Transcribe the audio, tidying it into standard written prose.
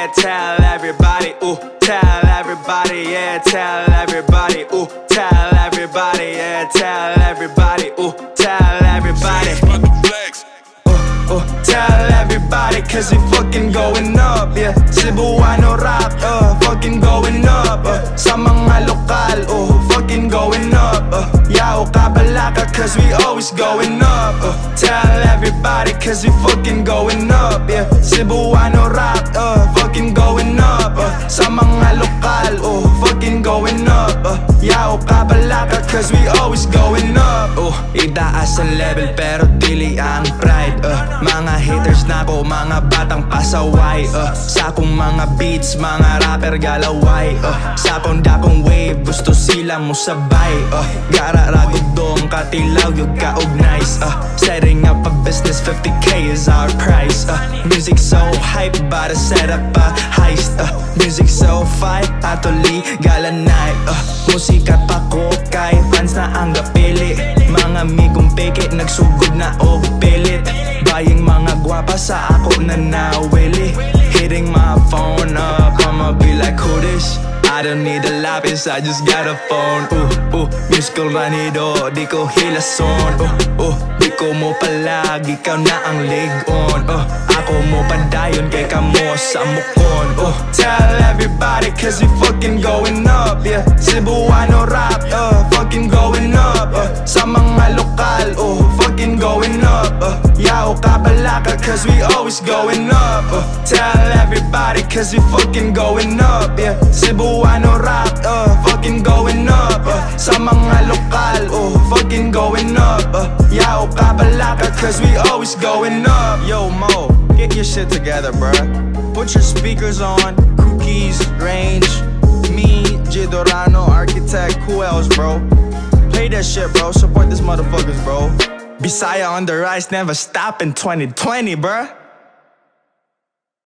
yeah, tell everybody, ooh, tell everybody, yeah, tell everybody, ooh, tell everybody, yeah, tell everybody, ooh, tell everybody. Tell everybody, cause we fucking going up, yeah. Cebuano rap, fucking going up, sa mga lokal, fucking going up, Yao Kabalaka, cause we always going up, tell everybody, cause we fucking going up, yeah. Cebuano rap, fucking going up, sa mga lokal, fucking going up, Yao Kabalaka, cause we always going up. Itaas ang level pero dili ang pride, mga haters na ko, mga batang pasaway, sa akong mga beats, mga rapper galaway, sa akong dakong wave, gusto sila mo sabay, gararagod dong katilaw yung kaog nice, setting up a business, 50k is our price, music so hype, bara set up a heist, music so fight, atoli galanay, musikat pa ko kay fans na ang gapili, mga migong peke nagsugod na og pilit, buying mga guwapa sa ako na nawili, hitting my phone up, I'ma be like who this? I don't need a lapis, I just got a phone. Musical ranido, di ko hilason. Di ko mo palag, ikaw na ang ligon. Ako mo padayon, kay kamo sa mukon. Tell everybody, cause we fucking going up, yeah. Cebuano rap, fucking going up, sa mga lokal, fucking going up, Yao Kabalaka, cause we always going up, tell everybody, cause we fucking going up, yeah. Cebuano rap, fucking going up, sa mga lokal, fucking going up, Yao Kabalaka, cause we always going up. Yo Mo, get your shit together, bruh. Put your speakers on, Cookies, Range, me, Jidorano, Architect, who else, bro? Play that shit, bro. Support this motherfuckers, bro. Bisaya on the rise, never stop in 2020, bruh.